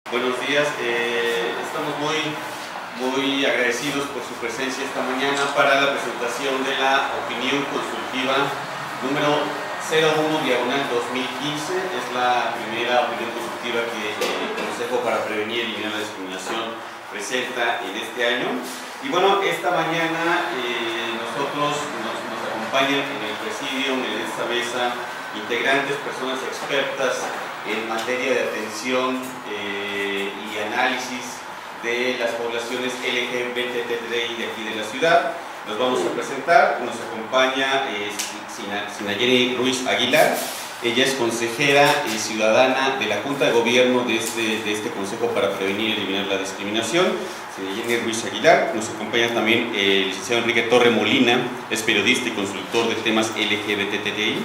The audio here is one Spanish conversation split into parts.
Buenos días, estamos muy agradecidos por su presencia esta mañana para la presentación de la opinión consultiva número 01/2015. Es la primera opinión consultiva que el Consejo para Prevenir y Eliminar la Discriminación presenta en este año. Y bueno, esta mañana nos acompañan en el presidium, en esta mesa, integrantes, personas expertas en materia de atención y análisis de las poblaciones LGBTTI de aquí de la ciudad. Nos vamos a presentar. Nos acompaña Sinayeni Ruiz Aguilar. Ella es consejera ciudadana de la Junta de Gobierno de este Consejo para Prevenir y Eliminar la Discriminación. Sinayeni Ruiz Aguilar. Nos acompaña también el licenciado Enrique Torre Molina, es periodista y consultor de temas LGBTTI.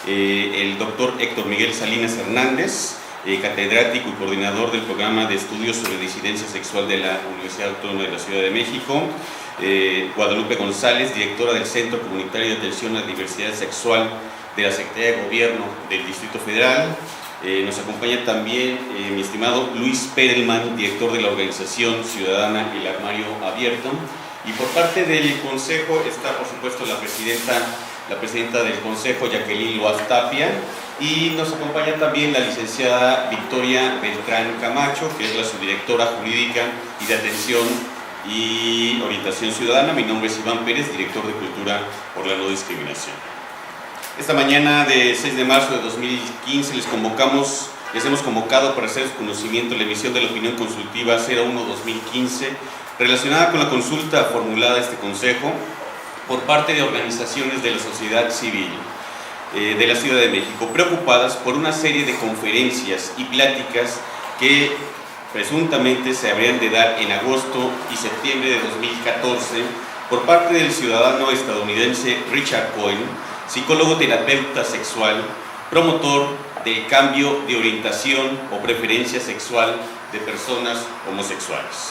El doctor Héctor Miguel Salinas Hernández, catedrático y coordinador del programa de estudios sobre disidencia sexual de la Universidad Autónoma de la Ciudad de México. Guadalupe González, directora del Centro Comunitario de Atención a la Diversidad Sexual de la Secretaría de Gobierno del Distrito Federal. Nos acompaña también mi estimado Luis Perelman, director de la organización ciudadana El Armario Abierto. Y por parte del Consejo está, por supuesto, la presidenta del Consejo, Jacqueline Loaz Tapia, y nos acompaña también la licenciada Victoria Beltrán Camacho, que es la subdirectora jurídica y de atención y orientación ciudadana. Mi nombre es Iván Pérez, director de Cultura por la No Discriminación. Esta mañana de 6 de marzo de 2015 les hemos convocado para hacer su conocimiento la emisión de la opinión consultiva 01/2015 relacionada con la consulta formulada a este Consejo por parte de organizaciones de la sociedad civil de la Ciudad de México, preocupadas por una serie de conferencias y pláticas que presuntamente se habrían de dar en agosto y septiembre de 2014 por parte del ciudadano estadounidense Richard Cohen, psicólogo terapeuta sexual, promotor del cambio de orientación o preferencia sexual de personas homosexuales.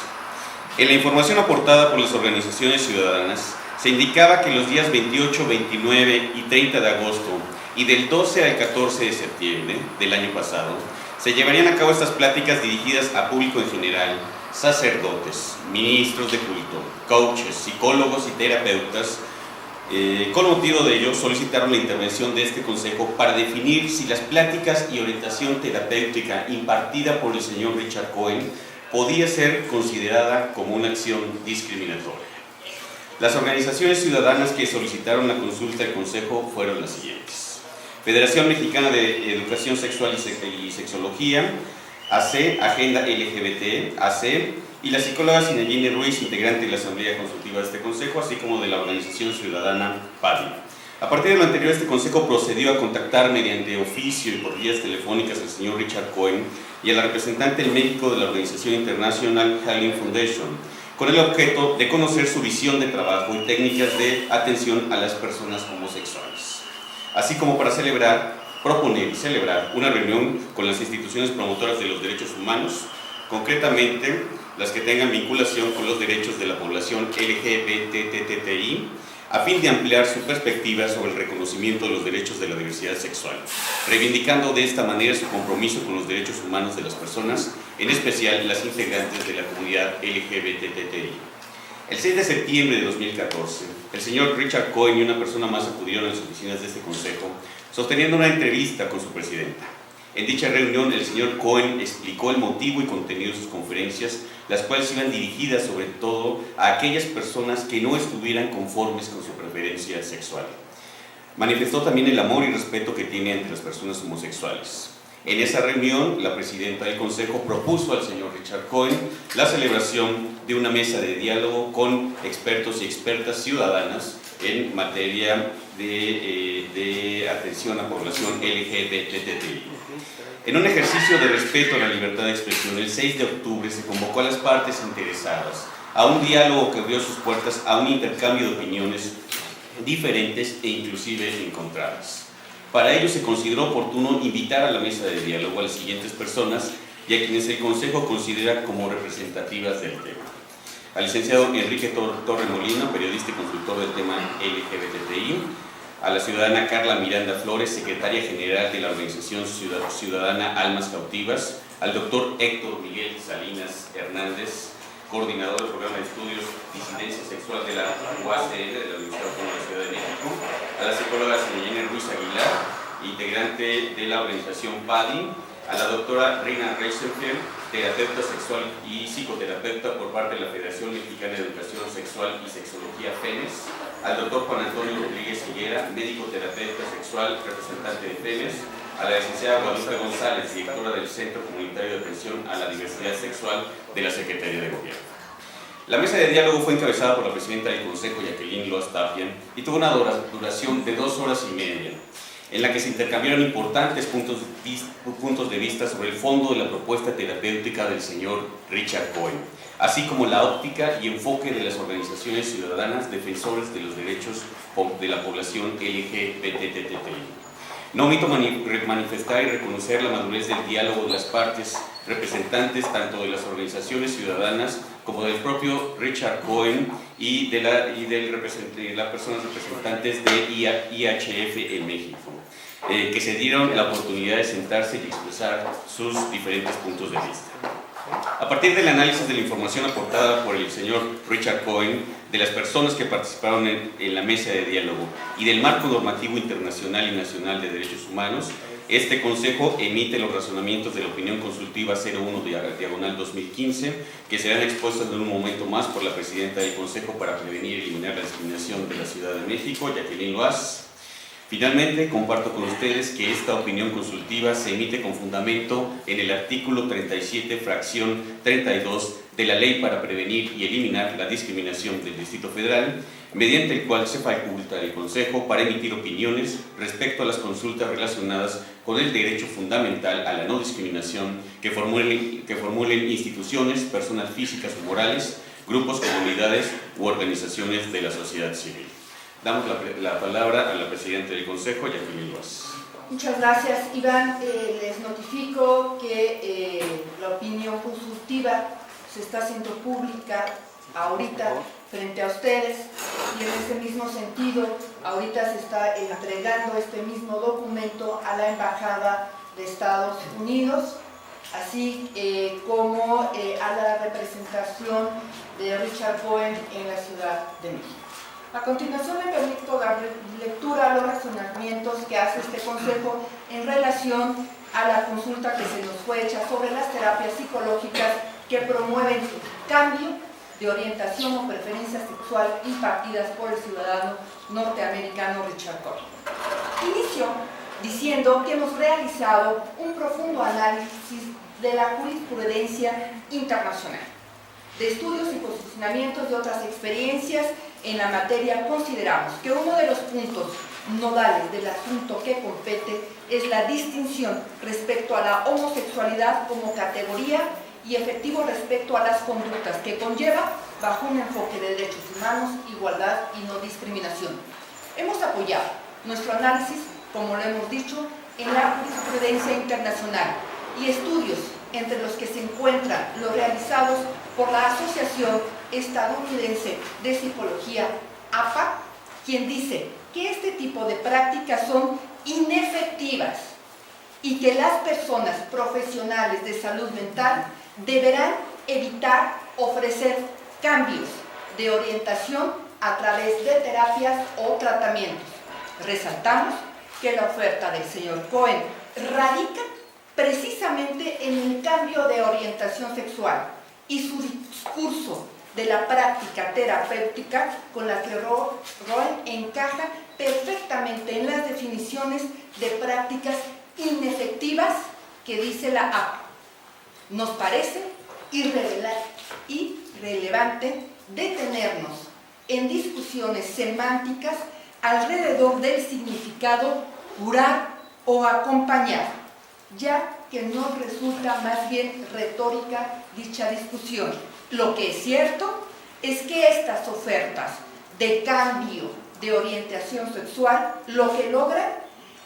En la información aportada por las organizaciones ciudadanas, se indicaba que los días 28, 29 y 30 de agosto y del 12 al 14 de septiembre del año pasado se llevarían a cabo estas pláticas dirigidas a público en general, sacerdotes, ministros de culto, coaches, psicólogos y terapeutas. Con motivo de ello solicitaron la intervención de este Consejo para definir si las pláticas y orientación terapéutica impartida por el señor Richard Cohen podía ser considerada como una acción discriminatoria. Las organizaciones ciudadanas que solicitaron la consulta al Consejo fueron las siguientes: Federación Mexicana de Educación Sexual y Sexología, AC, Agenda LGBT, AC, y la psicóloga Sinayeni Ruiz, integrante de la Asamblea Consultiva de este Consejo, así como de la organización ciudadana PADI. A partir de lo anterior, este Consejo procedió a contactar mediante oficio y por vías telefónicas al señor Richard Cohen y a la representante en México de la organización internacional Halley Foundation, con el objeto de conocer su visión de trabajo y técnicas de atención a las personas homosexuales, así como para proponer y celebrar una reunión con las instituciones promotoras de los derechos humanos, concretamente las que tengan vinculación con los derechos de la población LGBTTI, a fin de ampliar su perspectiva sobre el reconocimiento de los derechos de la diversidad sexual, reivindicando de esta manera su compromiso con los derechos humanos de las personas, en especial las integrantes de la comunidad LGBTTI. El 6 de septiembre de 2014, el señor Richard Cohen y una persona más acudieron a las oficinas de este Consejo, sosteniendo una entrevista con su presidenta. En dicha reunión, el señor Cohen explicó el motivo y contenido de sus conferencias, las cuales iban dirigidas sobre todo a aquellas personas que no estuvieran conformes con su preferencia sexual. Manifestó también el amor y respeto que tiene entre las personas homosexuales. En esa reunión, la presidenta del Consejo propuso al señor Richard Cohen la celebración de una mesa de diálogo con expertos y expertas ciudadanas en materia de atención a la población LGBTTI. En un ejercicio de respeto a la libertad de expresión, el 6 de octubre se convocó a las partes interesadas a un diálogo que abrió sus puertas a un intercambio de opiniones diferentes e inclusive encontradas. Para ello se consideró oportuno invitar a la mesa de diálogo a las siguientes personas y a quienes el Consejo considera como representativas del tema: al licenciado Enrique Torre Molina, periodista y consultor del tema LGBTI; a la ciudadana Carla Miranda Flores, secretaria general de la organización ciudadana Almas Cautivas; al doctor Héctor Miguel Salinas Hernández, coordinador del programa de estudios Disidencia Sexual de la UACL, de la Universidad Autónoma de la Ciudad de México, a la psicóloga Jenny Ruiz Aguilar, integrante de la organización PADI, a la doctora Rina Reisenfeld, terapeuta sexual y psicoterapeuta por parte de la Federación Mexicana de Educación Sexual y Sexología FEMES, al doctor Juan Antonio Rodríguez Higuera, médico terapeuta sexual, representante de FEMES, a la licenciada Guadalupe González, directora del Centro Comunitario de Atención a la Diversidad Sexual de la Secretaría de Gobierno. La mesa de diálogo fue encabezada por la presidenta del Consejo, Jacqueline Loas Tapia, y tuvo una duración de 2 horas y media, en la que se intercambiaron importantes puntos de vista sobre el fondo de la propuesta terapéutica del señor Richard Cohen, así como la óptica y enfoque de las organizaciones ciudadanas defensores de los derechos de la población LGBTTI. No omito manifestar y reconocer la madurez del diálogo de las partes representantes tanto de las organizaciones ciudadanas como del propio Richard Cohen y de las personas representantes de IHF en México, que se dieron la oportunidad de sentarse y expresar sus diferentes puntos de vista. A partir del análisis de la información aportada por el señor Richard Cohen, de las personas que participaron en la mesa de diálogo y del marco normativo internacional y nacional de derechos humanos, este Consejo emite los razonamientos de la opinión consultiva 01/2015, que serán expuestos en un momento más por la presidenta del Consejo para prevenir y eliminar la discriminación de la Ciudad de México, Jacqueline Loas. Finalmente, comparto con ustedes que esta opinión consultiva se emite con fundamento en el artículo 37, fracción 32 de la Ley para prevenir y eliminar la discriminación del Distrito Federal, mediante el cual se faculta al Consejo para emitir opiniones respecto a las consultas relacionadas con el derecho fundamental a la no discriminación que formulen instituciones, personas físicas o morales, grupos, comunidades u organizaciones de la sociedad civil. Damos la palabra a la presidenta del Consejo, Jacqueline Loas. Muchas gracias, Iván. Les notifico que la opinión consultiva se está haciendo pública ahorita frente a ustedes y en ese mismo sentido, ahorita se está entregando este mismo documento a la Embajada de Estados Unidos, así como a la representación de Richard Cohen en la Ciudad de México. A continuación me permito dar lectura a los razonamientos que hace este Consejo en relación a la consulta que se nos fue hecha sobre las terapias psicológicas que promueven cambio de orientación o preferencia sexual impartidas por el ciudadano norteamericano Richard Cohen. Inicio diciendo que hemos realizado un profundo análisis de la jurisprudencia internacional, de estudios y posicionamientos de otras experiencias en la materia. Consideramos que uno de los puntos nodales del asunto que compete es la distinción respecto a la homosexualidad como categoría y efectivo respecto a las conductas que conlleva bajo un enfoque de derechos humanos, igualdad y no discriminación. Hemos apoyado nuestro análisis, como lo hemos dicho, en la jurisprudencia internacional y estudios entre los que se encuentran los realizados por la Asociación Estadounidense de Psicología, APA, quien dice que este tipo de prácticas son inefectivas y que las personas profesionales de salud mental deberán evitar ofrecer cambios de orientación a través de terapias o tratamientos. Resaltamos que la oferta del señor Cohen radica precisamente en el cambio de orientación sexual y su discurso de la práctica terapéutica con la que Cohen encaja perfectamente en las definiciones de prácticas inefectivas que dice la APA. Nos parece irrelevante detenernos en discusiones semánticas alrededor del significado curar o acompañar, ya que nos resulta más bien retórica dicha discusión. Lo que es cierto es que estas ofertas de cambio de orientación sexual lo que logran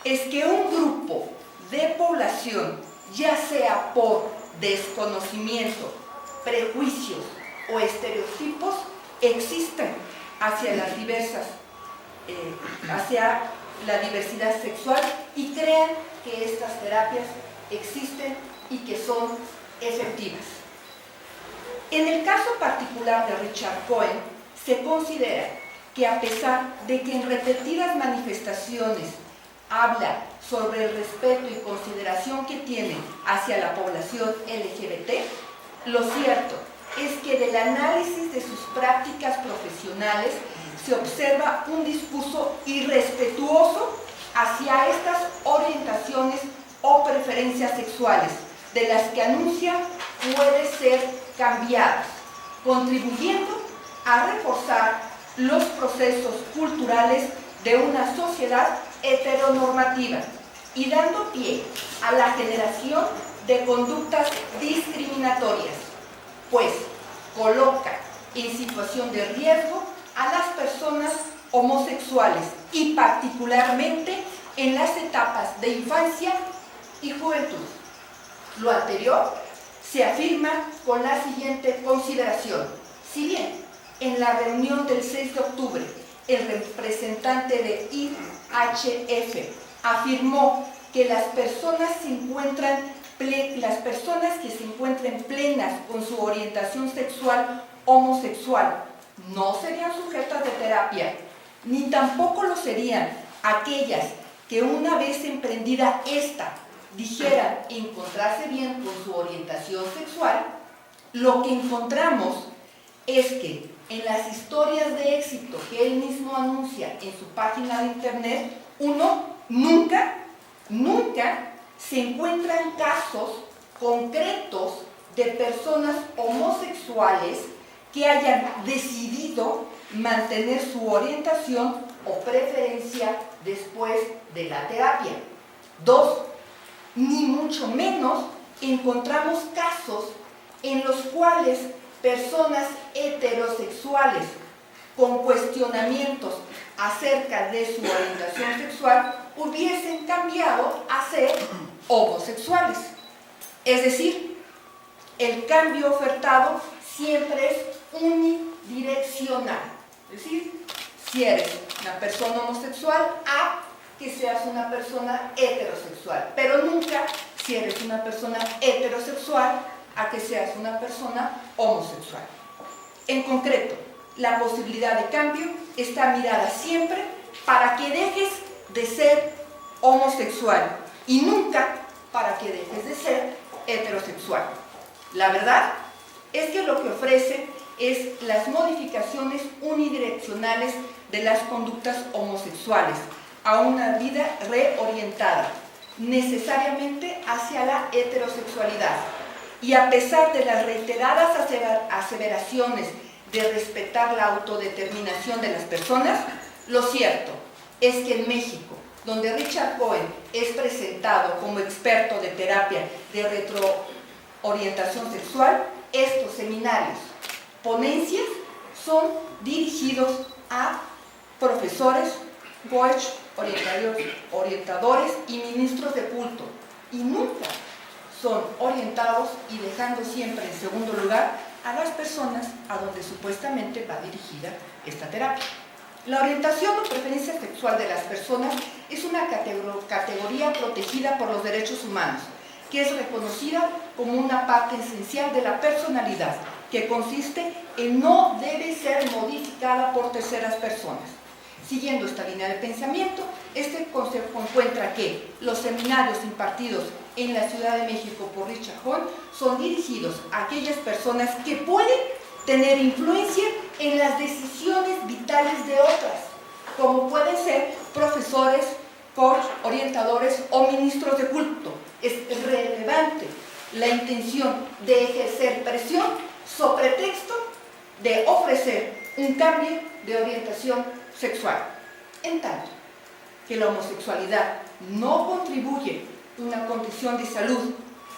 es que un grupo de población, ya sea por desconocimiento, prejuicios o estereotipos, existen hacia la diversidad sexual y crean que estas terapias existen y que son efectivas. En el caso particular de Richard Cohen, se considera que a pesar de que en repetidas manifestaciones habla sobre el respeto y consideración que tiene hacia la población LGBT, lo cierto es que del análisis de sus prácticas profesionales se observa un discurso irrespetuoso hacia estas orientaciones o preferencias sexuales, de las que anuncia puede ser cambiadas, contribuyendo a reforzar los procesos culturales de una sociedad heteronormativa y dando pie a la generación de conductas discriminatorias, pues coloca en situación de riesgo a las personas homosexuales y particularmente en las etapas de infancia y juventud. Lo anterior se afirma con la siguiente consideración. Si bien en la reunión del 6 de octubre el representante de IHF afirmó que las personas que se encuentren plenas con su orientación sexual homosexual no serían sujetas de terapia, ni tampoco lo serían aquellas que una vez emprendida esta dijeran encontrarse bien con su orientación sexual, lo que encontramos es que en las historias de éxito que él mismo anuncia en su página de internet, uno nunca se encuentran casos concretos de personas homosexuales que hayan decidido mantener su orientación o preferencia después de la terapia. 2, ni mucho menos encontramos casos en los cuales personas heterosexuales con cuestionamientos acerca de su orientación sexual hubiesen cambiado a ser homosexuales. Es decir, el cambio ofertado siempre es unidireccional. Es decir, si eres una persona homosexual, a que seas una persona heterosexual, pero nunca si eres una persona heterosexual a que seas una persona homosexual. En concreto, la posibilidad de cambio está mirada siempre para que dejes de ser homosexual y nunca para que dejes de ser heterosexual. La verdad es que lo que ofrece es las modificaciones unidireccionales de las conductas homosexuales a una vida reorientada necesariamente hacia la heterosexualidad. Y a pesar de las reiteradas aseveraciones de respetar la autodeterminación de las personas, lo cierto es que en México, donde Richard Cohen es presentado como experto de terapia de retroorientación sexual, estos seminarios, ponencias, son dirigidos a profesores, coach, orientadores y ministros de culto, y nunca son orientados y dejando siempre en segundo lugar a las personas a donde supuestamente va dirigida esta terapia. La orientación o preferencia sexual de las personas es una categoría protegida por los derechos humanos, que es reconocida como una parte esencial de la personalidad, que consiste en no debe ser modificada por terceras personas. Siguiendo esta línea de pensamiento, este concepto encuentra que los seminarios impartidos en la Ciudad de México por Richard Cohen son dirigidos a aquellas personas que pueden tener influencia en las decisiones vitales de otras, como pueden ser profesores, coach, orientadores o ministros de culto. Es relevante la intención de ejercer presión sobre pretexto de ofrecer un cambio de orientación sexual, en tanto que la homosexualidad no contribuye a una condición de salud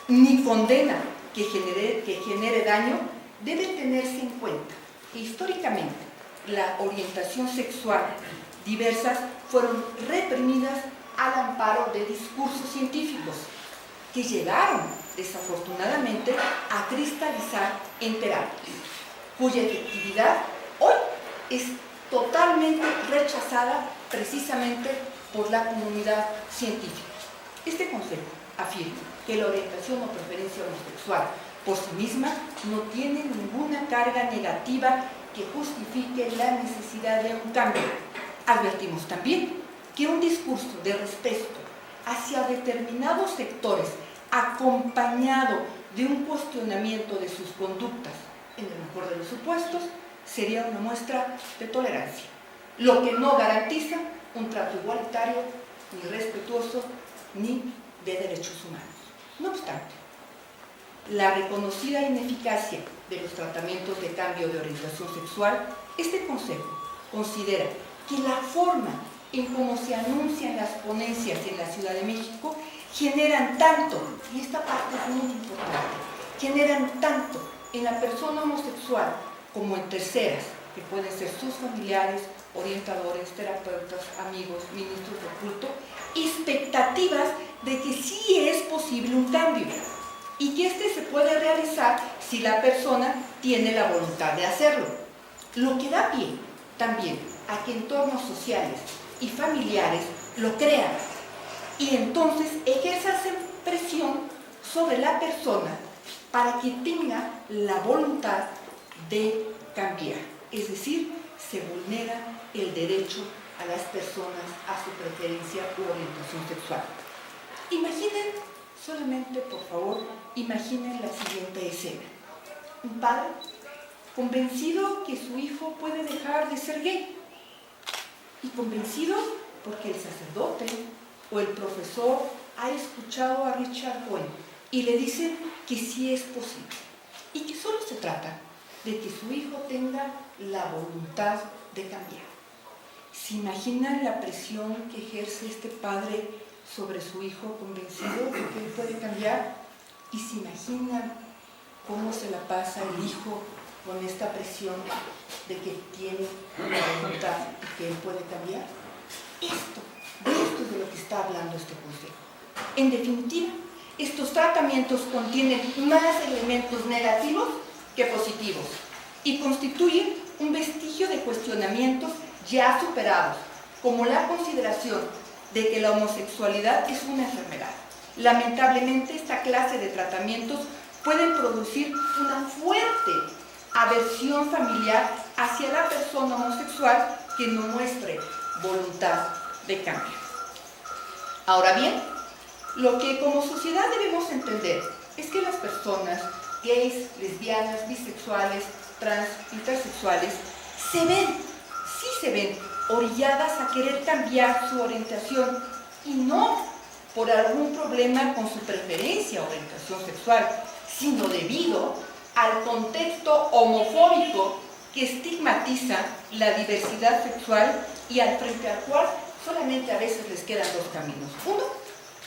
ni condena que genere daño, debe tenerse en cuenta que históricamente la orientación sexual diversas fueron reprimidas al amparo de discursos científicos que llegaron desafortunadamente a cristalizar en terapias, cuya efectividad hoy es totalmente rechazada precisamente por la comunidad científica. Este concepto afirma que la orientación o preferencia homosexual por sí misma no tiene ninguna carga negativa que justifique la necesidad de un cambio. Advertimos también que un discurso de respeto hacia determinados sectores acompañado de un cuestionamiento de sus conductas, en el mejor de los supuestos, sería una muestra de tolerancia, lo que no garantiza un trato igualitario, ni respetuoso, ni de derechos humanos. No obstante, la reconocida ineficacia de los tratamientos de cambio de orientación sexual, este Consejo considera que la forma en cómo se anuncian las ponencias en la Ciudad de México generan tanto, y esta parte es muy importante, generan tanto en la persona homosexual como en terceras, que pueden ser sus familiares, orientadores, terapeutas, amigos, ministros de culto, expectativas de que sí es posible un cambio y que este se puede realizar si la persona tiene la voluntad de hacerlo. Lo que da pie también a que entornos sociales y familiares lo crean y entonces ejerzan presión sobre la persona para que tenga la voluntad de cambiar. Es decir, se vulnera el derecho a las personas a su preferencia u orientación sexual. Imaginen, solamente por favor, imaginen la siguiente escena. Un padre convencido que su hijo puede dejar de ser gay y convencido porque el sacerdote o el profesor ha escuchado a Richard Cohen y le dicen que sí es posible y que solo se trata de que su hijo tenga la voluntad de cambiar. ¿Se imaginan la presión que ejerce este padre sobre su hijo convencido de que él puede cambiar? ¿Y se imaginan cómo se la pasa el hijo con esta presión de que tiene la voluntad y que él puede cambiar? De esto es de lo que está hablando este Consejo. En definitiva, estos tratamientos contienen más elementos negativos que positivos y constituyen un vestigio de cuestionamientos ya superados, como la consideración de que la homosexualidad es una enfermedad. Lamentablemente, esta clase de tratamientos pueden producir una fuerte aversión familiar hacia la persona homosexual que no muestre voluntad de cambio. Ahora bien, lo que como sociedad debemos entender es que las personas gays, lesbianas, bisexuales, trans, intersexuales se ven orilladas a querer cambiar su orientación y no por algún problema con su preferencia o orientación sexual, sino debido al contexto homofóbico que estigmatiza la diversidad sexual y al frente al cual solamente a veces les quedan dos caminos. Uno,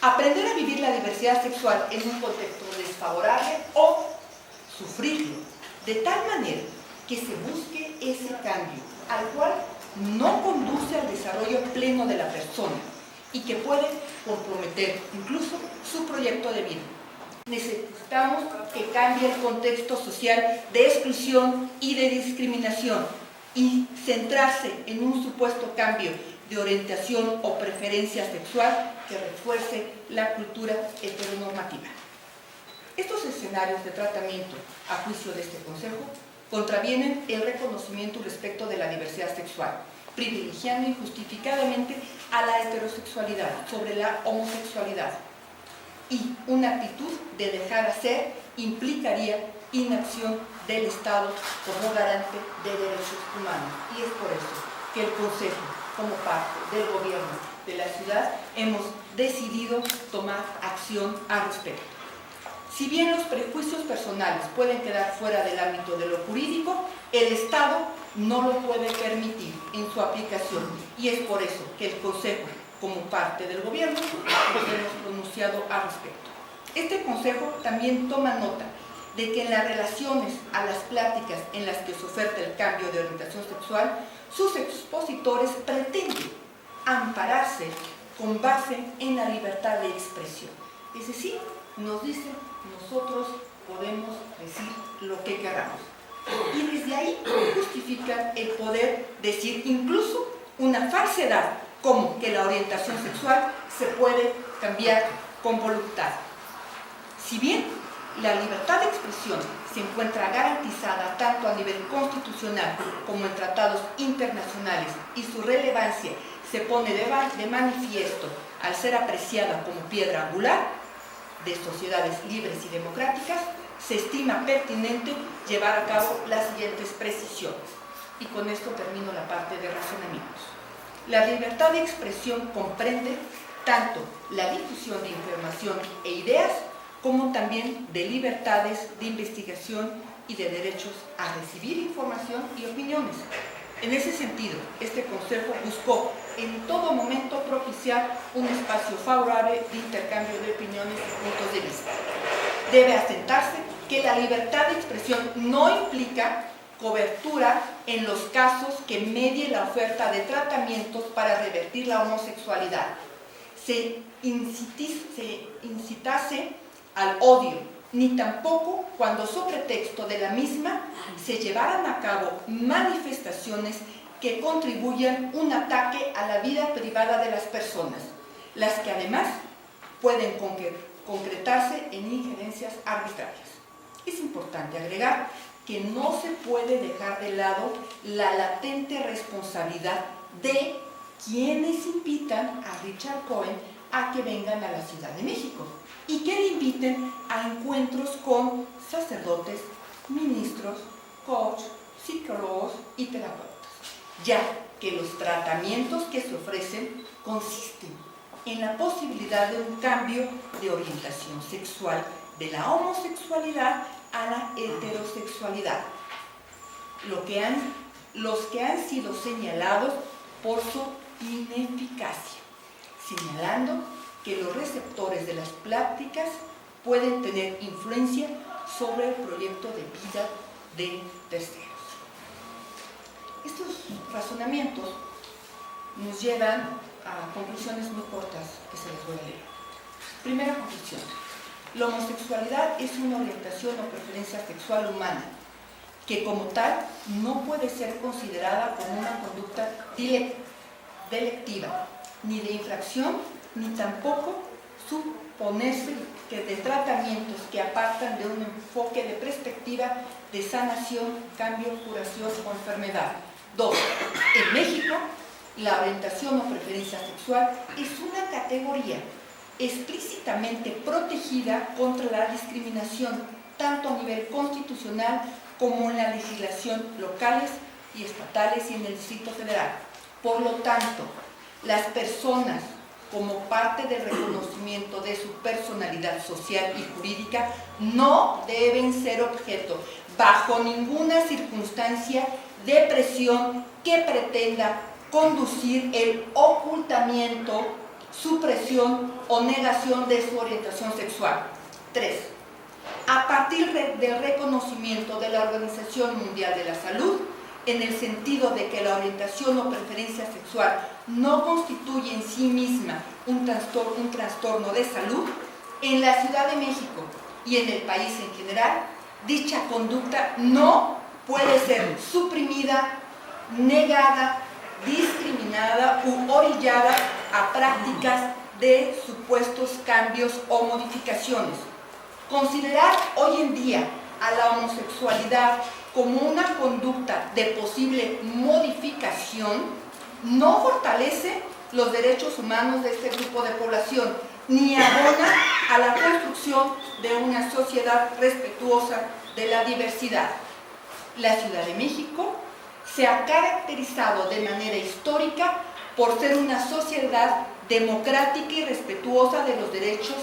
aprender a vivir la diversidad sexual en un contexto desfavorable o sufrirlo, de tal manera que se busque ese cambio, al cual no conduce al desarrollo pleno de la persona y que puede comprometer incluso su proyecto de vida. Necesitamos que cambie el contexto social de exclusión y de discriminación y centrarse en un supuesto cambio de orientación o preferencia sexual que refuerce la cultura heteronormativa. Estos escenarios de tratamiento, a juicio de este Consejo, contravienen el reconocimiento respecto de la diversidad sexual, privilegiando injustificadamente a la heterosexualidad sobre la homosexualidad. Y una actitud de dejar hacer implicaría inacción del Estado como garante de derechos humanos. Y es por eso que el Consejo, como parte del gobierno de la ciudad, hemos decidido tomar acción al respecto. Si bien los prejuicios personales pueden quedar fuera del ámbito de lo jurídico, el Estado no lo puede permitir en su aplicación y es por eso que el Consejo, como parte del gobierno, nos hemos pronunciado al respecto. Este Consejo también toma nota de que en las relaciones a las pláticas en las que se oferta el cambio de orientación sexual, sus expositores pretenden ampararse con base en la libertad de expresión. Es decir, nos dicen, nosotros podemos decir lo que queramos. Y desde ahí justifican el poder decir incluso una falsedad, como que la orientación sexual se puede cambiar con voluntad. Si bien la libertad de expresión se encuentra garantizada tanto a nivel constitucional como en tratados internacionales y su relevancia se pone de manifiesto al ser apreciada como piedra angular de sociedades libres y democráticas, se estima pertinente llevar a cabo las siguientes precisiones. Y con esto termino la parte de razonamientos. La libertad de expresión comprende tanto la difusión de información e ideas como también de libertades de investigación y de derechos a recibir información y opiniones. En ese sentido, este Consejo buscó en todo momento propiciar un espacio favorable de intercambio de opiniones y puntos de vista. Debe asentarse que la libertad de expresión no implica cobertura en los casos que medie la oferta de tratamientos para revertir la homosexualidad. Se incitase al odio, ni tampoco cuando sobre texto de la misma se llevaran a cabo manifestaciones que contribuyan un ataque a la vida privada de las personas, las que además pueden concretarse en injerencias arbitrarias. Es importante agregar que no se puede dejar de lado la latente responsabilidad de quienes invitan a Richard Cohen a que vengan a la Ciudad de México y que le inviten a encuentros con sacerdotes, ministros, coach, psicólogos y terapeutas, ya que los tratamientos que se ofrecen consisten en la posibilidad de un cambio de orientación sexual de la homosexualidad a la heterosexualidad, los que han sido señalados por su ineficacia, señalando que los receptores de las pláticas pueden tener influencia sobre el proyecto de vida de terceros. Estos razonamientos nos llevan a conclusiones muy cortas que se les voy a leer. Primera conclusión: la homosexualidad es una orientación o preferencia sexual humana que como tal no puede ser considerada como una conducta delictiva, ni de infracción, ni tampoco suponerse que de tratamientos que apartan de un enfoque de perspectiva de sanación, cambio, curación o enfermedad. 2. En México, la orientación o preferencia sexual es una categoría explícitamente protegida contra la discriminación, tanto a nivel constitucional como en la legislación locales y estatales y en el Distrito Federal. Por lo tanto, las personas, como parte del reconocimiento de su personalidad social y jurídica, no deben ser objeto, bajo ninguna circunstancia, de presión que pretenda conducir el ocultamiento, supresión o negación de su orientación sexual. 3. A partir del reconocimiento de la Organización Mundial de la Salud, en el sentido de que la orientación o preferencia sexual no constituye en sí misma un trastorno de salud, en la Ciudad de México y en el país en general, dicha conducta no puede ser suprimida, negada, discriminada u orillada a prácticas de supuestos cambios o modificaciones. Considerar hoy en día a la homosexualidad como una conducta de posible modificación no fortalece los derechos humanos de este grupo de población, ni abona a la construcción de una sociedad respetuosa de la diversidad. La Ciudad de México se ha caracterizado de manera histórica por ser una sociedad democrática y respetuosa de los derechos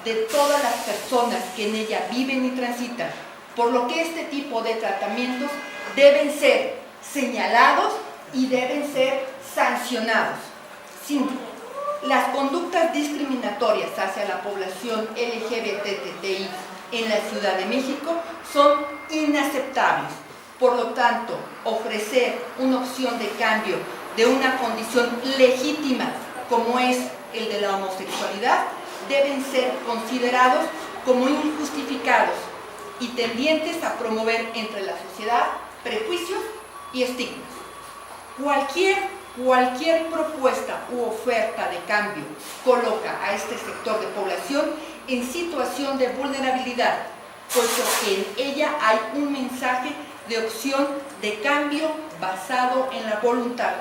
de todas las personas que en ella viven y transitan, por lo que este tipo de tratamientos deben ser señalados y deben ser sancionados. 5. Las conductas discriminatorias hacia la población LGBTI en la Ciudad de México son inaceptables. Por lo tanto, ofrecer una opción de cambio de una condición legítima como es el de la homosexualidad deben ser considerados como injustificados y tendientes a promover entre la sociedad prejuicios y estigmas. Cualquier cualquier propuesta u oferta de cambio coloca a este sector de población en situación de vulnerabilidad, puesto que en ella hay un mensaje de opción de cambio basado en la voluntad,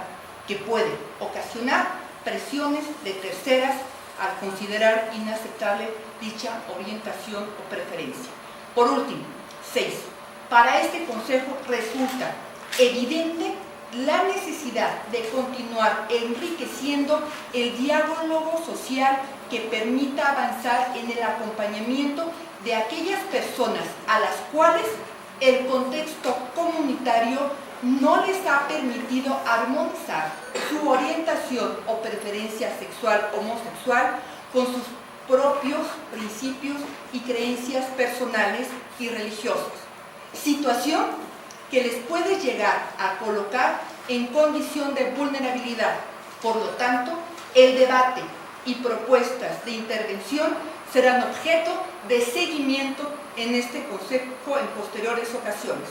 que puede ocasionar presiones de terceras al considerar inaceptable dicha orientación o preferencia. Por último, 6. Para este Consejo resulta evidente la necesidad de continuar enriqueciendo el diálogo social que permita avanzar en el acompañamiento de aquellas personas a las cuales el contexto comunitario no les ha permitido armonizar su orientación o preferencia sexual homosexual con sus propios principios y creencias personales y religiosas, situación que les puede llegar a colocar en condición de vulnerabilidad. Por lo tanto, el debate y propuestas de intervención serán objeto de seguimiento en este Consejo en posteriores ocasiones.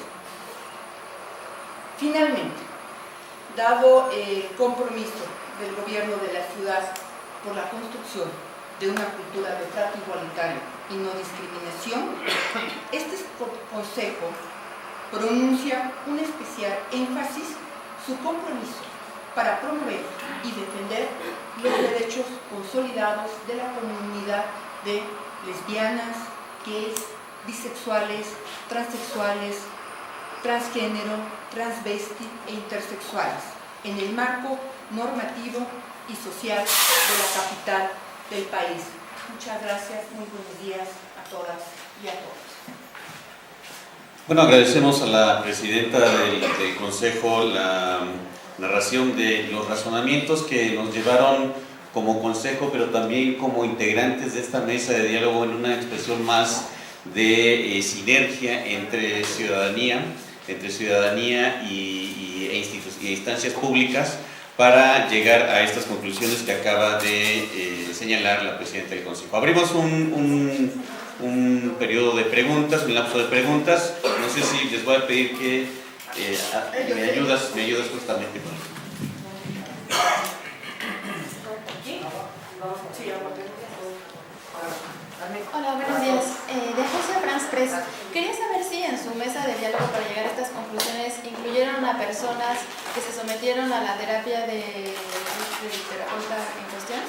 Finalmente, dado el compromiso del gobierno de la ciudad por la construcción de una cultura de trato igualitario y no discriminación, este Consejo pronuncia un especial énfasis su compromiso para promover y defender los derechos consolidados de la comunidad de lesbianas, gays, bisexuales, transexuales, transgénero, transvesti e intersexuales, en el marco normativo y social de la capital del país. Muchas gracias, muy buenos días a todas y a todos. Bueno, agradecemos a la presidenta del Consejo la narración de los razonamientos que nos llevaron como Consejo, pero también como integrantes de esta mesa de diálogo en una expresión más de sinergia entre ciudadanía e instancias públicas para llegar a estas conclusiones que acaba de señalar la presidenta del Consejo. Abrimos un periodo de preguntas, un lapso de preguntas. No sé si les voy a pedir que me ayudas justamente con eso. Hola, buenos días. De Agencia France Press. Quería saber si en su mesa de diálogo para llegar a estas conclusiones incluyeron a personas que se sometieron a la terapia del terapeuta en cuestión.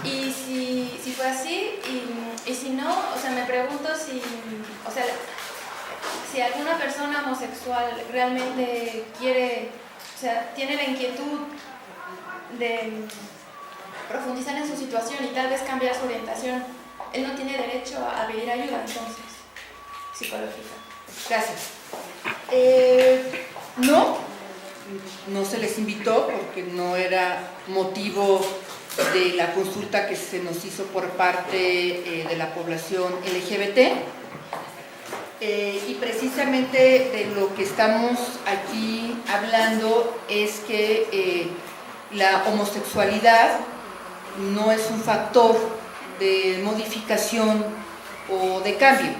Y si fue así, y si no, o sea, me pregunto si alguna persona homosexual realmente quiere, o sea, tiene la inquietud de profundizar en su situación y tal vez cambiar su orientación, él no tiene derecho a pedir ayuda, entonces, psicológica. Gracias. No se les invitó porque no era motivo de la consulta que se nos hizo por parte de la población LGBT. Y precisamente de lo que estamos aquí hablando es que la homosexualidad no es un factor de modificación o de cambio.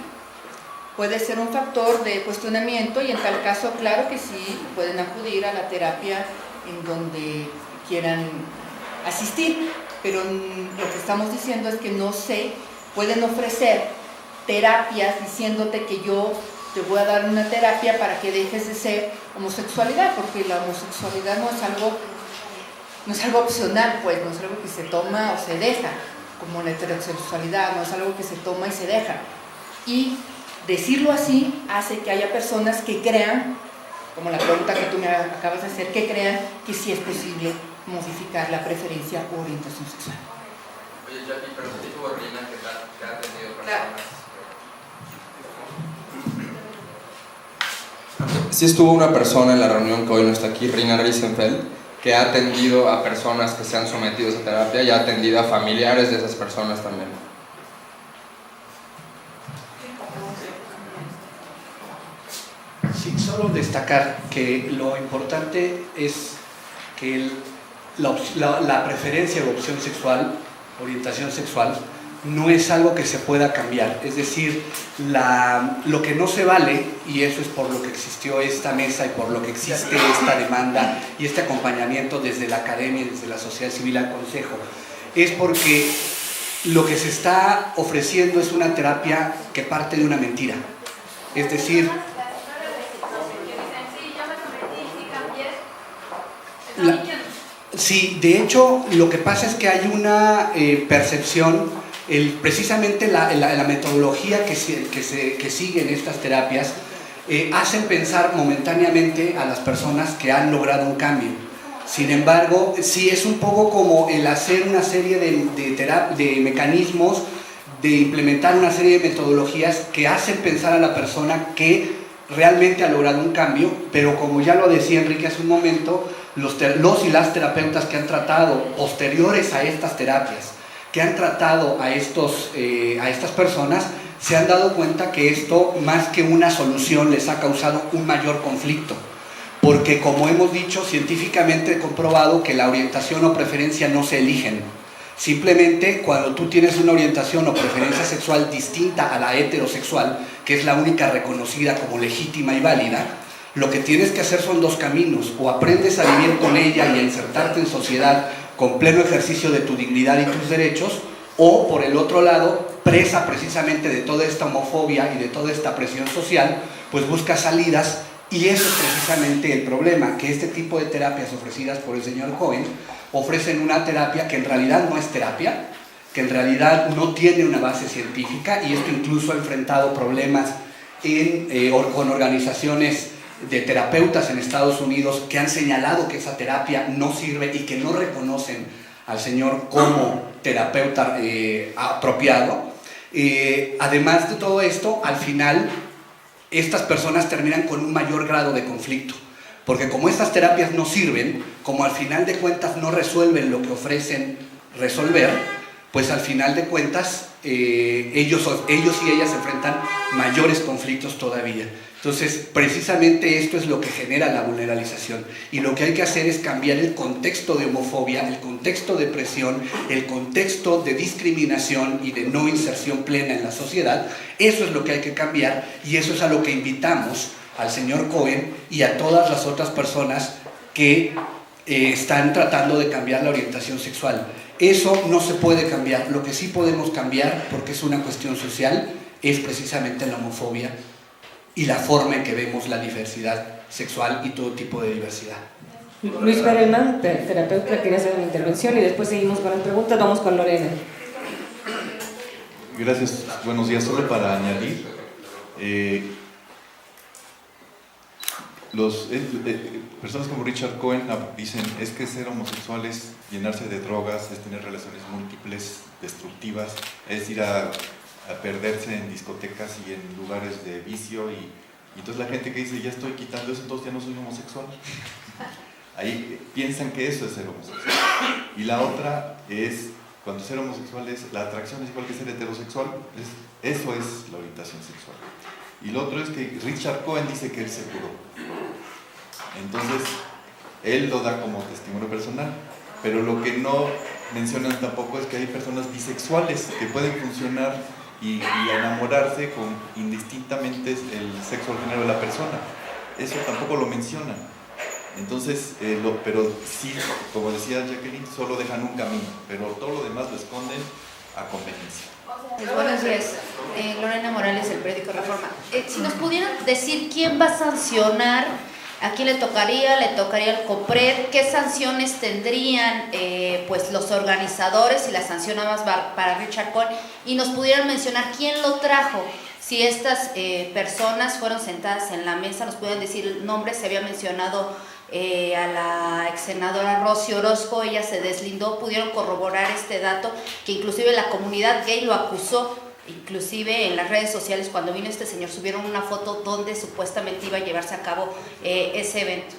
Puede ser un factor de cuestionamiento y en tal caso, claro que sí, pueden acudir a la terapia en donde quieran asistir, pero lo que estamos diciendo es que no se pueden ofrecer terapias diciéndote que yo te voy a dar una terapia para que dejes de ser homosexualidad, porque la homosexualidad no es algo opcional, pues, no es algo que se toma o se deja, como la heterosexualidad, no es algo que se toma y se deja. Y decirlo así hace que haya personas que crean, como la pregunta que tú me acabas de hacer, que crean que sí es posible modificar la preferencia o orientación sexual. Oye, Jackie, pero sí tuvo Rina que ha tenido personas. Claro. Sí estuvo una persona en la reunión que hoy no está aquí, Rina Riesenfeld, que ha atendido a personas que se han sometido a esa terapia y ha atendido a familiares de esas personas también. Sí, solo destacar que lo importante es que la preferencia o opción sexual, orientación sexual, no es algo que se pueda cambiar. Es decir, lo que no se vale, y eso es por lo que existió esta mesa y por lo que existe esta demanda y este acompañamiento desde la academia y desde la sociedad civil al Consejo, es porque lo que se está ofreciendo es una terapia que parte de una mentira. Es decir, sí, de hecho, lo que pasa es que hay una percepción, precisamente la metodología que siguen estas terapias, hacen pensar momentáneamente a las personas que han logrado un cambio. Sin embargo, sí es un poco como el hacer una serie de mecanismos, de implementar una serie de metodologías que hacen pensar a la persona que realmente ha logrado un cambio, pero como ya lo decía Enrique hace un momento, los y las terapeutas que han tratado posteriores a estas terapias, que han tratado a estas personas, se han dado cuenta que esto, más que una solución, les ha causado un mayor conflicto. Porque, como hemos dicho, científicamente comprobado que la orientación o preferencia no se eligen. Simplemente, cuando tú tienes una orientación o preferencia sexual distinta a la heterosexual, que es la única reconocida como legítima y válida, lo que tienes que hacer son dos caminos: o aprendes a vivir con ella y a insertarte en sociedad con pleno ejercicio de tu dignidad y tus derechos, o por el otro lado, presa precisamente de toda esta homofobia y de toda esta presión social, pues busca salidas. Y eso es precisamente el problema, que este tipo de terapias ofrecidas por el señor Cohen ofrecen una terapia que en realidad no es terapia, que en realidad no tiene una base científica, y esto incluso ha enfrentado problemas con organizaciones de terapeutas en Estados Unidos que han señalado que esa terapia no sirve y que no reconocen al señor como terapeuta apropiado. Además de todo esto, al final estas personas terminan con un mayor grado de conflicto, porque como estas terapias no sirven, como al final de cuentas no resuelven lo que ofrecen resolver, pues al final de cuentas ellos y ellas enfrentan mayores conflictos todavía. Entonces, precisamente esto es lo que genera la vulnerabilización, y lo que hay que hacer es cambiar el contexto de homofobia, el contexto de presión, el contexto de discriminación y de no inserción plena en la sociedad. Eso es lo que hay que cambiar, y eso es a lo que invitamos al señor Cohen y a todas las otras personas que están tratando de cambiar la orientación sexual. Eso no se puede cambiar. Lo que sí podemos cambiar, porque es una cuestión social, es precisamente la homofobia y la forma en que vemos la diversidad sexual y todo tipo de diversidad. Luis Perelman, terapeuta, quería hacer una intervención y después seguimos con las preguntas. Vamos con Lorena. Gracias, buenos días. Solo para añadir, personas como Richard Cohen dicen: es que ser homosexual es llenarse de drogas, es tener relaciones múltiples, destructivas, es ir a perderse en discotecas y en lugares de vicio, y entonces la gente que dice ya estoy quitando eso, entonces ya no soy homosexual. Ahí piensan que eso es ser homosexual. Y la otra es, cuando ser homosexual es, la atracción es igual que ser heterosexual, eso es la orientación sexual. Y lo otro es que Richard Cohen dice que él se curó. Entonces, él lo da como testimonio personal, pero lo que no mencionan tampoco es que hay personas bisexuales que pueden funcionar y enamorarse con indistintamente el sexo o el género de la persona. Eso tampoco lo mencionan. Entonces, pero sí, como decía Jacqueline, solo dejan un camino, pero todo lo demás lo esconden a conveniencia. Pues buenos días, Lorena Morales, el periódico Reforma. Si nos pudieran decir quién va a sancionar, a quién le tocaría al COPRED, qué sanciones tendrían pues los organizadores, y la sanción nada más va para Richard Cohen, y nos pudieran mencionar quién lo trajo, si estas personas fueron sentadas en la mesa, nos pudieran decir el nombre. Se había mencionado a la ex senadora Rosy Orozco, ella se deslindó, pudieron corroborar este dato, que inclusive la comunidad gay lo acusó. Inclusive en las redes sociales, cuando vino este señor, subieron una foto donde supuestamente iba a llevarse a cabo ese evento.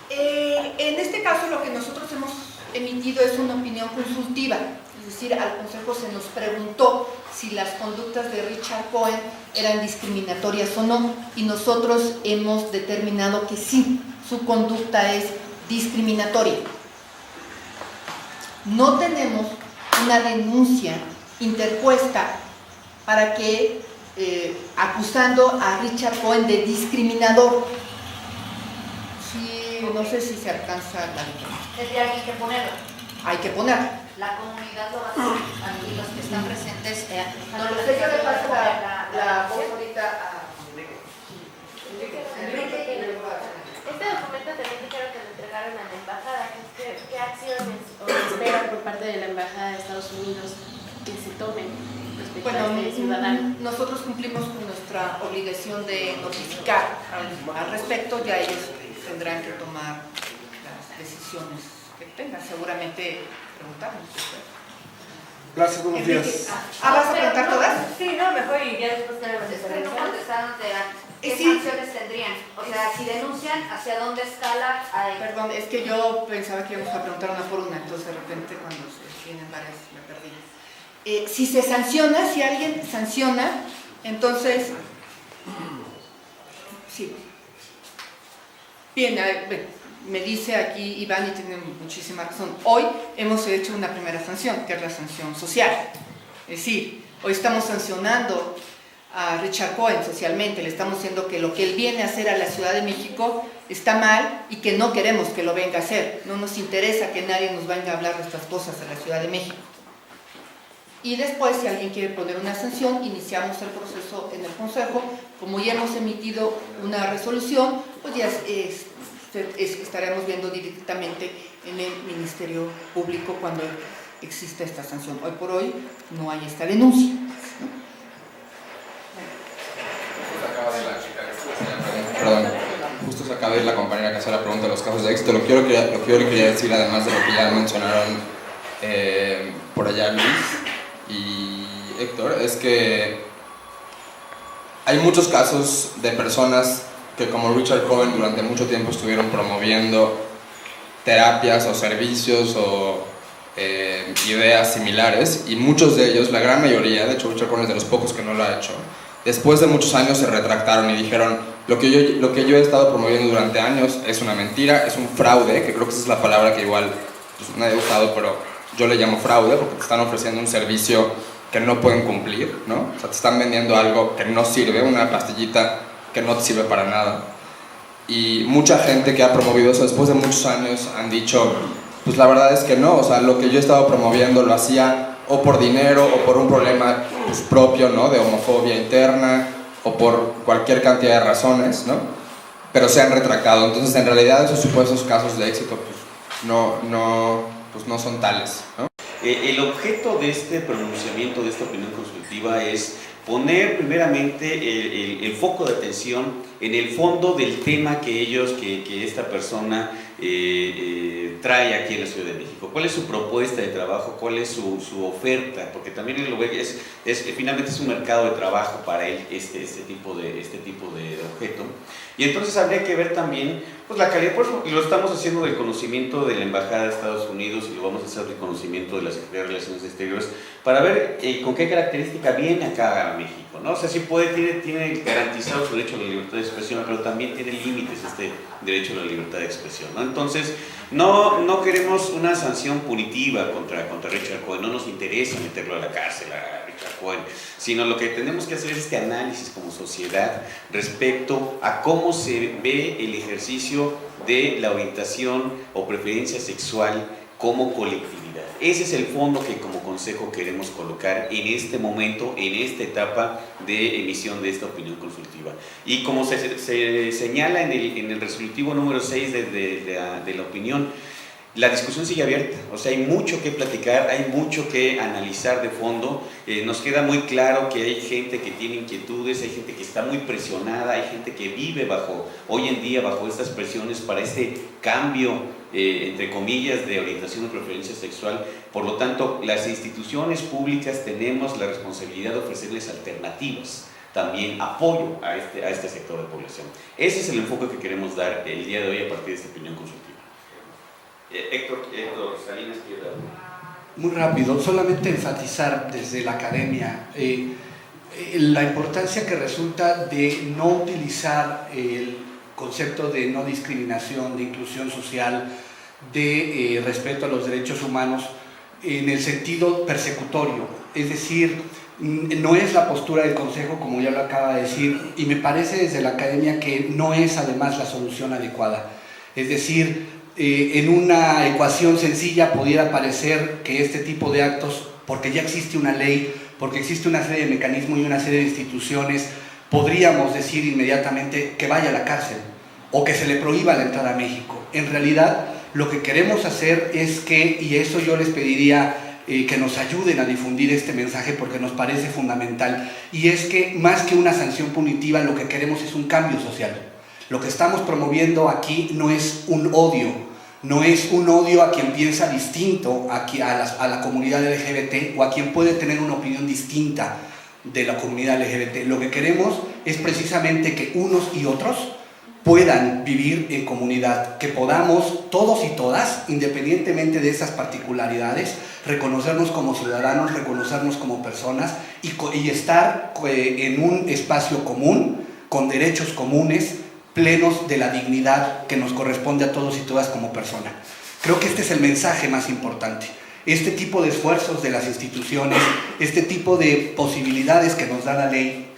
En este caso, lo que nosotros hemos emitido es una opinión consultiva, es decir, al Consejo se nos preguntó si las conductas de Richard Cohen eran discriminatorias o no, y nosotros hemos determinado que sí, su conducta es discriminatoria. No tenemos una denuncia interpuesta para que, acusando a Richard Cohen de discriminador. Sí, no sé si se alcanza la Tendría que ponerlo. Hay que ponerlo. La comunidad lo va a hacer, aquí los que están presentes. No, yo le paso la voz ahorita a Enrique. Este documento también dijeron que lo entregaron a la embajada. ¿Qué acciones o esperan por parte de la embajada de Estados Unidos que se tomen respecto a este ciudadano? Nosotros cumplimos con nuestra obligación de notificar al respecto, ya ellos tendrán que tomar las decisiones que tengan, seguramente preguntarnos. Gracias, buenos días. ¿Vas a preguntar todas? Sí, no, mejor y ya después tenemos No contestaron qué Sí. sanciones tendrían. O sea, si denuncian, ¿hacia dónde escala? Perdón, es que yo pensaba que íbamos a preguntar una por una, entonces de repente cuando se tienen varias me perdí. Si se sanciona, si alguien sanciona, entonces sí. Bien, me dice aquí Iván y tiene muchísima razón. Hoy hemos hecho una primera sanción, que es la sanción social. Es decir, hoy estamos sancionando a Richard Cohen socialmente, le estamos diciendo que lo que él viene a hacer a la Ciudad de México está mal y que no queremos que lo venga a hacer. No nos interesa que nadie nos venga a hablar de estas cosas a la Ciudad de México. Y después, si alguien quiere poner una sanción, iniciamos el proceso en el Consejo. Como ya hemos emitido una resolución, pues ya estaremos viendo directamente en el Ministerio Público cuando exista esta sanción. Hoy por hoy no hay esta denuncia, ¿no? Perdón, justo se acaba de ir la compañera que hace la pregunta de los casos de éxito. Lo que yo le quería decir, además de lo que ya mencionaron por allá Luis y Héctor, es que hay muchos casos de personas que, como Richard Cohen, durante mucho tiempo estuvieron promoviendo terapias o servicios o ideas similares, y muchos de ellos, la gran mayoría, de hecho Richard Cohen es de los pocos que no lo ha hecho, después de muchos años se retractaron y dijeron: lo que yo he estado promoviendo durante años es una mentira, es un fraude, que creo que esa es la palabra que igual pues, nadie ha usado, pero yo le llamo fraude porque te están ofreciendo un servicio que no pueden cumplir, ¿no? O sea, te están vendiendo algo que no sirve, una pastillita que no te sirve para nada. Y mucha gente que ha promovido eso después de muchos años han dicho: pues la verdad es que no, o sea, lo que yo he estado promoviendo lo hacía o por dinero o por un problema pues, propio, ¿no? De homofobia interna o por cualquier cantidad de razones, ¿no? Pero se han retractado. Entonces, en realidad, esos supuestos casos de éxito pues no son tales, ¿no? El objeto de este pronunciamiento, de esta opinión consultiva, es poner primeramente el foco de atención en el fondo del tema que esta persona trae aquí en la Ciudad de México. ¿Cuál es su propuesta de trabajo? ¿Cuál es su oferta? Porque también él lo ve, finalmente es un mercado de trabajo para él este tipo de objeto. Y entonces habría que ver también pues, la calidad, por eso lo estamos haciendo del conocimiento de la Embajada de Estados Unidos y lo vamos a hacer del conocimiento de la Secretaría de Relaciones Exteriores para ver con qué característica viene acá a México, ¿no? O sea, sí tiene garantizado su derecho a la libertad de expresión, pero también tiene límites este derecho a la libertad de expresión, ¿no? Entonces, no queremos una sanción punitiva contra Richard Cohen, no nos interesa meterlo a la cárcel a Richard Cohen, sino lo que tenemos que hacer es este análisis como sociedad respecto a cómo se ve el ejercicio de la orientación o preferencia sexual como colectividad. Ese es el fondo que como consejo queremos colocar en este momento, en esta etapa de emisión de esta opinión consultiva. Y como se señala en el resolutivo número 6 de la opinión, la discusión sigue abierta, o sea, hay mucho que platicar, hay mucho que analizar de fondo. Nos queda muy claro que hay gente que tiene inquietudes, hay gente que está muy presionada, hay gente que vive hoy en día bajo estas presiones para este cambio, entre comillas, de orientación o preferencia sexual. Por lo tanto, las instituciones públicas tenemos la responsabilidad de ofrecerles alternativas, también apoyo a este sector de población. Ese es el enfoque que queremos dar el día de hoy a partir de esta opinión consultiva. Héctor Salinas, quiero dar. Muy rápido, solamente enfatizar desde la academia la importancia que resulta de no utilizar el concepto de no discriminación, de inclusión social, de respeto a los derechos humanos en el sentido persecutorio, es decir, no es la postura del Consejo, como ya lo acaba de decir, y me parece desde la academia que no es además la solución adecuada. Es decir, en una ecuación sencilla pudiera parecer que este tipo de actos, porque ya existe una ley, porque existe una serie de mecanismos y una serie de instituciones, podríamos decir inmediatamente que vaya a la cárcel o que se le prohíba la entrada a México. En realidad, lo que queremos hacer es que, y eso yo les pediría que nos ayuden a difundir este mensaje porque nos parece fundamental, y es que más que una sanción punitiva, lo que queremos es un cambio social. Lo que estamos promoviendo aquí no es un odio, no es un odio a quien piensa distinto a la comunidad LGBT o a quien puede tener una opinión distinta de la comunidad LGBT. Lo que queremos es precisamente que unos y otros puedan vivir en comunidad, que podamos todos y todas, independientemente de esas particularidades, reconocernos como ciudadanos, reconocernos como personas y estar en un espacio común, con derechos comunes, plenos de la dignidad que nos corresponde a todos y todas como personas. Creo que este es el mensaje más importante. Este tipo de esfuerzos de las instituciones, este tipo de posibilidades que nos da la ley,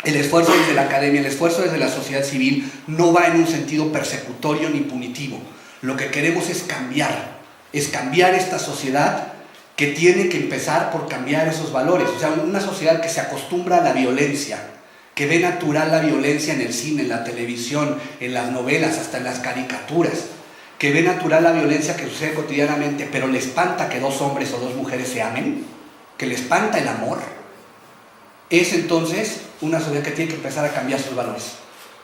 el esfuerzo desde la academia, el esfuerzo desde la sociedad civil, no va en un sentido persecutorio ni punitivo. Lo que queremos es cambiar esta sociedad que tiene que empezar por cambiar esos valores. O sea, una sociedad que se acostumbra a la violencia, que ve natural la violencia en el cine, en la televisión, en las novelas, hasta en las caricaturas, que ve natural la violencia que sucede cotidianamente, pero le espanta que dos hombres o dos mujeres se amen, que le espanta el amor, es entonces una sociedad que tiene que empezar a cambiar sus valores.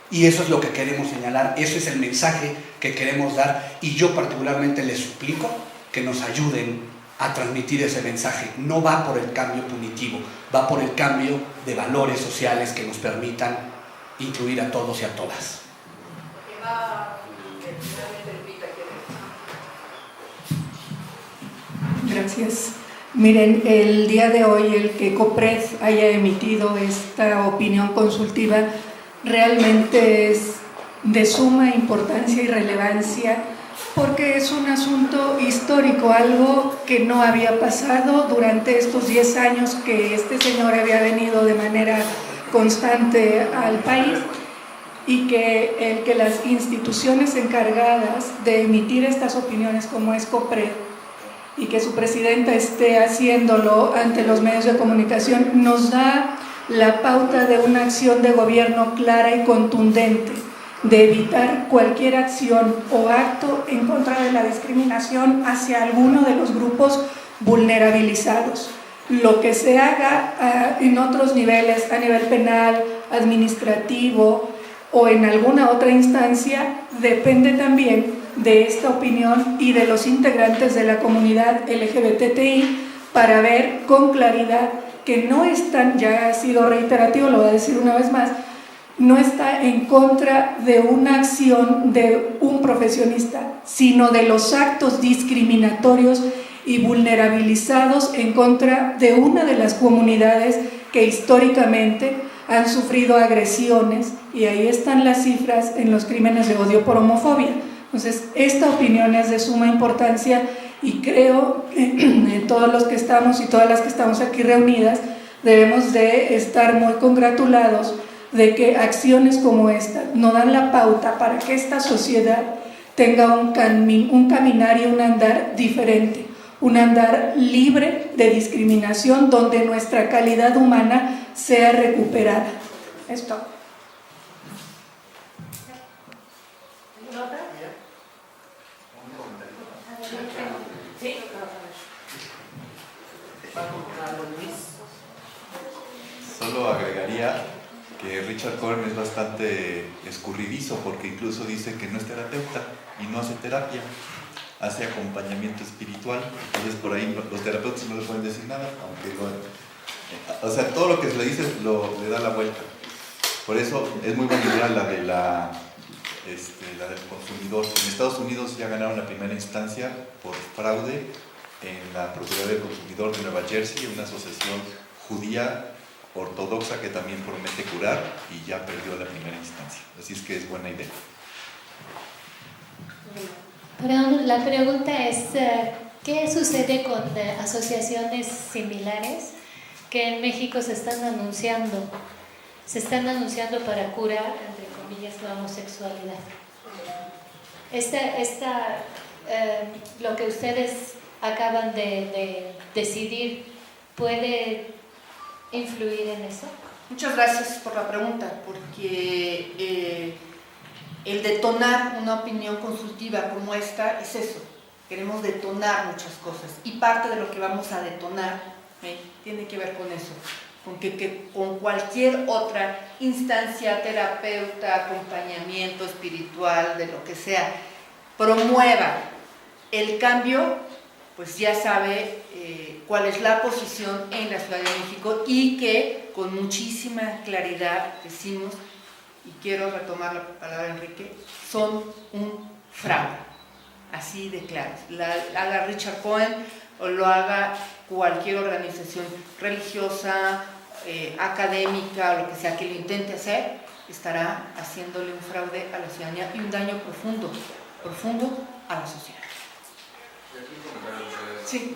Y eso es lo que queremos señalar, ese es el mensaje que queremos dar, y yo particularmente les suplico que nos ayuden a transmitir ese mensaje. No va por el cambio punitivo, va por el cambio de valores sociales que nos permitan incluir a todos y a todas. Gracias. Miren, el día de hoy el que COPRED haya emitido esta opinión consultiva realmente es de suma importancia y relevancia porque es un asunto histórico, algo que no había pasado durante estos 10 años que este señor había venido de manera constante al país, y que las instituciones encargadas de emitir estas opiniones como es COPRED y que su presidenta esté haciéndolo ante los medios de comunicación nos da la pauta de una acción de gobierno clara y contundente, de evitar cualquier acción o acto en contra de la discriminación hacia alguno de los grupos vulnerabilizados. Lo que se haga en otros niveles, a nivel penal, administrativo o en alguna otra instancia, depende también de esta opinión y de los integrantes de la comunidad LGBTI para ver con claridad que no están, ya ha sido reiterativo, lo voy a decir una vez más, no está en contra de una acción de un profesionista, sino de los actos discriminatorios y vulnerabilizados en contra de una de las comunidades que históricamente han sufrido agresiones, y ahí están las cifras en los crímenes de odio por homofobia. Entonces, esta opinión es de suma importancia y creo que todos los que estamos y todas las que estamos aquí reunidas debemos de estar muy congratulados de que acciones como esta nos dan la pauta para que esta sociedad tenga un caminar y un andar diferente, un andar libre de discriminación donde nuestra calidad humana sea recuperada. Esto. Solo agregaría que Richard Cohen es bastante escurridizo porque incluso dice que no es terapeuta y no hace terapia, hace acompañamiento espiritual. Entonces por ahí los terapeutas no le pueden decir nada, aunque o sea, todo lo que se le dice le da la vuelta. Por eso es muy buena la de la del consumidor. En Estados Unidos ya ganaron la primera instancia por fraude en la Procuraduría del Consumidor de Nueva Jersey, una asociación judía ortodoxa que también promete curar, y ya perdió la primera instancia. Así es que es buena idea. Perdón, la pregunta es, ¿Qué sucede con asociaciones similares que en México se están anunciando para curar, entre comillas, la homosexualidad? Lo que ustedes acaban de decidir, ¿puede influir en eso? Muchas gracias por la pregunta, porque el detonar una opinión consultiva como esta es eso. Queremos detonar muchas cosas y parte de lo que vamos a detonar tiene que ver con eso, con que con cualquier otra instancia, terapeuta, acompañamiento espiritual, de lo que sea, promueva el cambio, pues ya sabe cuál es la posición en la Ciudad de México y que con muchísima claridad decimos, y quiero retomar la palabra de Enrique, son un fraude. Así de claro, haga Richard Cohen o lo haga cualquier organización religiosa, académica, o lo que sea que lo intente hacer, estará haciéndole un fraude a la ciudadanía y un daño profundo a la sociedad. Sí.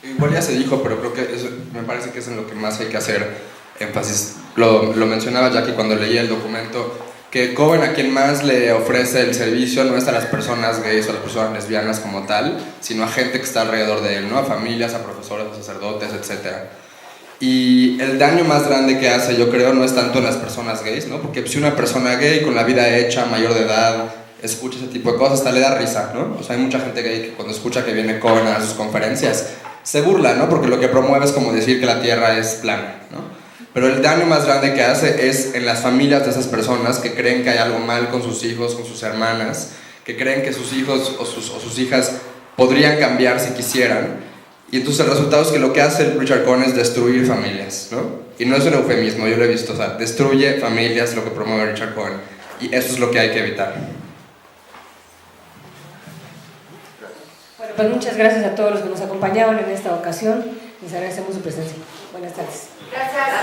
Igual ya se dijo, pero creo que eso me parece que es en lo que más hay que hacer énfasis. Lo mencionaba Jackie cuando leía el documento, que Cohen a quien más le ofrece el servicio no es a las personas gays o a las personas lesbianas como tal, sino a gente que está alrededor de él, ¿no? A familias, a profesores, a sacerdotes, etc. Y el daño más grande que hace, yo creo, no es tanto en las personas gays, ¿no? Porque si una persona gay con la vida hecha, mayor de edad, escucha ese tipo de cosas, hasta le da risa, ¿no? O sea, hay mucha gente gay que cuando escucha que viene Cohen a sus conferencias se burla, ¿no? Porque lo que promueve es como decir que la Tierra es plana, ¿no? Pero el daño más grande que hace es en las familias de esas personas que creen que hay algo mal con sus hijos, con sus hermanas, que creen que sus hijos o sus hijas podrían cambiar si quisieran. Y entonces el resultado es que lo que hace Richard Cohen es destruir familias, ¿no? Y no es un eufemismo, yo lo he visto, o sea, destruye familias lo que promueve Richard Cohen. Y eso es lo que hay que evitar. Bueno, pues muchas gracias a todos los que nos acompañaron en esta ocasión. Les agradecemos su presencia. Buenas tardes. Gracias.